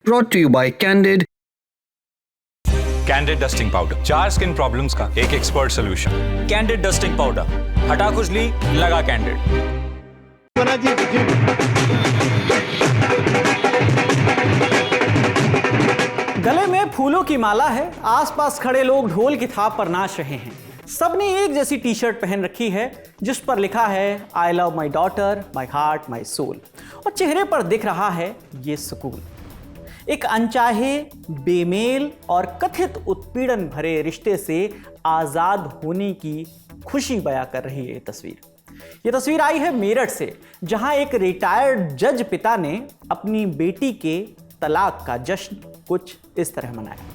brought to you by Candid. Candid dusting powder, 4 skin problems का एक expert solution. Candid dusting powder, हटा खुजली, लगा कैंडिड। गले में फूलों की माला है, आसपास खड़े लोग ढोल की थाप पर नाच रहे हैं। सबने एक जैसी टी शर्ट पहन रखी है जिस पर लिखा है I love my daughter, my heart, my soul, और चेहरे पर दिख रहा है ये सुकून। एक अनचाहे, बेमेल और कथित उत्पीड़न भरे रिश्ते से आजाद होने की खुशी बयां कर रही है ये तस्वीर आई है मेरठ से, जहां एक रिटायर्ड जज पिता ने अपनी बेटी के तलाक का जश्न कुछ इस तरह मनाया।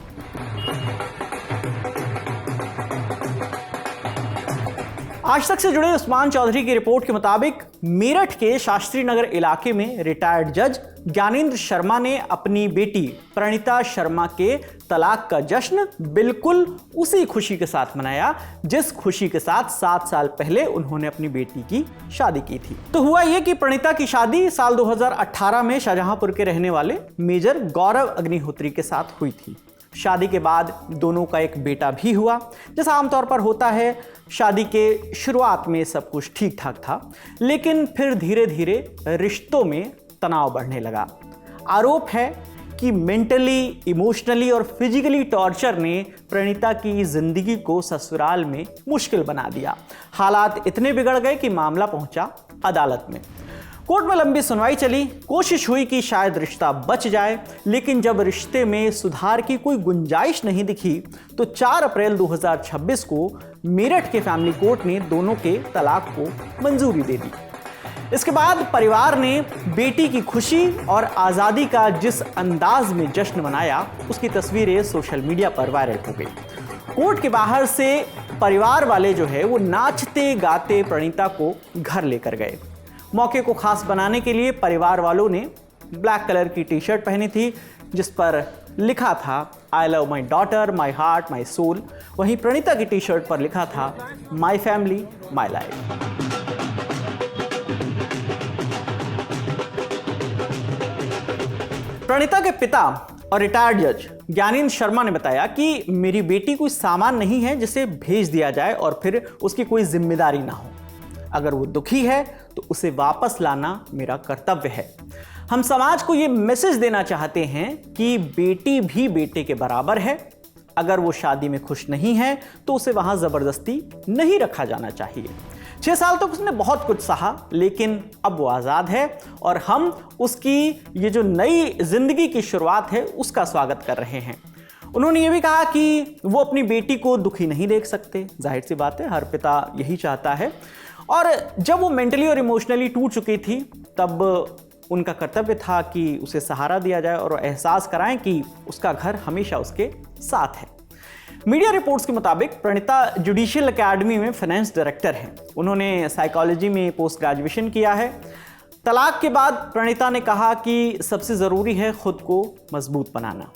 आज तक से जुड़े उस्मान चौधरी की रिपोर्ट के मुताबिक मेरठ के शास्त्री नगर इलाके में रिटायर्ड जज ज्ञानेंद्र शर्मा ने अपनी बेटी प्रणीता शर्मा के तलाक का जश्न बिल्कुल उसी खुशी के साथ मनाया जिस खुशी के साथ 7 साल पहले उन्होंने अपनी बेटी की शादी की थी। तो हुआ यह कि प्रणीता की शादी साल 2018 में शाहजहांपुर के रहने वाले मेजर गौरव अग्निहोत्री के साथ हुई थी। शादी के बाद दोनों का एक बेटा भी हुआ। जैसा आमतौर पर होता है, शादी के शुरुआत में सब कुछ ठीक ठाक था, लेकिन फिर धीरे धीरे रिश्तों में तनाव बढ़ने लगा। आरोप है कि मेंटली, इमोशनली और फिजिकली टॉर्चर ने प्रणीता की जिंदगी को ससुराल में मुश्किल बना दिया। हालात इतने बिगड़ गए कि मामला पहुंचा अदालत में। कोर्ट में लंबी सुनवाई चली, कोशिश हुई कि शायद रिश्ता बच जाए, लेकिन जब रिश्ते में सुधार की कोई गुंजाइश नहीं दिखी तो 4 अप्रैल 2026 को मेरठ के फैमिली कोर्ट ने दोनों के तलाक को मंजूरी दे दी। इसके बाद परिवार ने बेटी की खुशी और आज़ादी का जिस अंदाज में जश्न मनाया, उसकी तस्वीरें सोशल मीडिया पर वायरल हो गई। कोर्ट के बाहर से परिवार वाले जो है वो नाचते गाते प्रणीता को घर लेकर गए। मौके को खास बनाने के लिए परिवार वालों ने ब्लैक कलर की टी शर्ट पहनी थी जिस पर लिखा था I love my daughter, my heart, my soul. वहीं प्रणीता की टी शर्ट पर लिखा था my family, my life. Pranita के पिता और रिटायर्ड जज ज्ञानेंद्र शर्मा ने बताया कि मेरी बेटी कोई सामान नहीं है जिसे भेज दिया जाए और फिर उसकी कोई जिम्मेदारी ना हो। अगर वो दुखी है तो उसे वापस लाना मेरा कर्तव्य है। हम समाज को ये मैसेज देना चाहते हैं कि बेटी भी बेटे के बराबर है। अगर वो शादी में खुश नहीं है तो उसे वहां जबरदस्ती नहीं रखा जाना चाहिए। 6 साल तक उसने बहुत कुछ सहा, लेकिन अब वो आज़ाद है और हम उसकी ये जो नई जिंदगी की शुरुआत है उसका स्वागत कर रहे हैं। उन्होंने ये भी कहा कि वो अपनी बेटी को दुखी नहीं देख सकते। जाहिर सी बात है, हर पिता यही चाहता है। और जब वो मेंटली और इमोशनली टूट चुकी थी तब उनका कर्तव्य था कि उसे सहारा दिया जाए और एहसास कराएं कि उसका घर हमेशा उसके साथ है। मीडिया रिपोर्ट्स के मुताबिक प्रणीता जुडिशियल एकेडमी में फाइनेंस डायरेक्टर हैं। उन्होंने साइकोलॉजी में पोस्ट ग्रेजुएशन किया है। तलाक के बाद प्रणीता ने कहा कि सबसे ज़रूरी है खुद को मजबूत बनाना।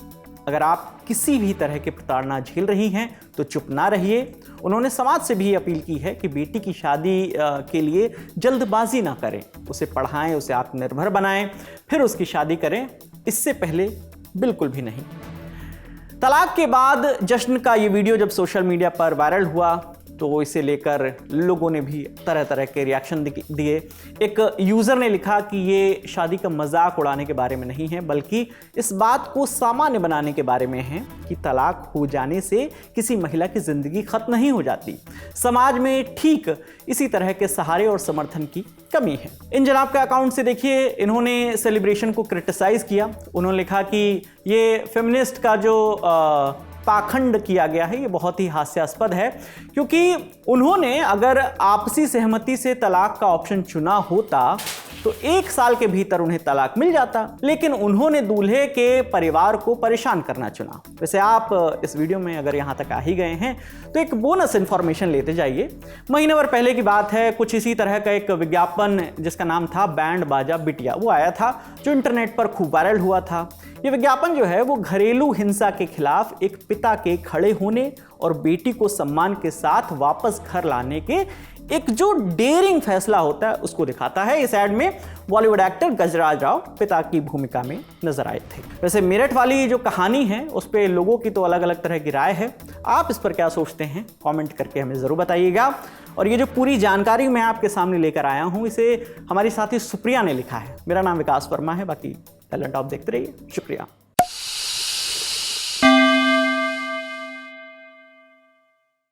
अगर आप किसी भी तरह की प्रताड़ना झेल रही हैं तो चुप ना रहिए। उन्होंने समाज से भी अपील की है कि बेटी की शादी के लिए जल्दबाजी ना करें, उसे पढ़ाएं, उसे आत्मनिर्भर बनाएं, फिर उसकी शादी करें, इससे पहले बिल्कुल भी नहीं। तलाक के बाद जश्न का ये वीडियो जब सोशल मीडिया पर वायरल हुआ तो इसे लेकर लोगों ने भी तरह तरह के रिएक्शन दिए। एक यूज़र ने लिखा कि ये शादी का मजाक उड़ाने के बारे में नहीं है, बल्कि इस बात को सामान्य बनाने के बारे में है कि तलाक हो जाने से किसी महिला की ज़िंदगी ख़त्म नहीं हो जाती। समाज में ठीक इसी तरह के सहारे और समर्थन की कमी है। इन जनाब के अकाउंट से देखिए, इन्होंने सेलिब्रेशन को क्रिटिसाइज़ किया। उन्होंने लिखा कि ये फेमिनिस्ट का जो पाखंड किया गया है ये बहुत ही हास्यास्पद है, क्योंकि उन्होंने अगर आपसी सहमति से तलाक का ऑप्शन चुना होता तो 1 साल के भीतर उन्हें तलाक मिल जाता, लेकिन उन्होंने दूल्हे के परिवार को परेशान करना चुना। वैसे आप इस वीडियो में अगर यहाँ तक आ ही गए हैं तो एक बोनस इन्फॉर्मेशन लेते जाइए। महीने भर पहले की बात है, कुछ इसी तरह का एक विज्ञापन जिसका नाम था बैंड बाजा बिटिया, वो आया था जो इंटरनेट पर खूब वायरल हुआ था। ये विज्ञापन जो है वो घरेलू हिंसा के खिलाफ एक पिता के खड़े होने और बेटी को सम्मान के साथ वापस घर लाने के एक जो डेयरिंग फैसला होता है उसको दिखाता है। इस एड में बॉलीवुड एक्टर गजराज राव पिता की भूमिका में नजर आए थे। वैसे मेरठ वाली जो कहानी है उस पे लोगों की तो अलग अलग तरह की राय है, आप इस पर क्या सोचते हैं कमेंट करके हमें जरूर बताइएगा। और ये जो पूरी जानकारी मैं आपके सामने लेकर आया हूं इसे हमारी साथी सुप्रिया ने लिखा है। मेरा नाम विकास वर्मा है, बाकी टैलेंट आप देखते रहिए। शुक्रिया।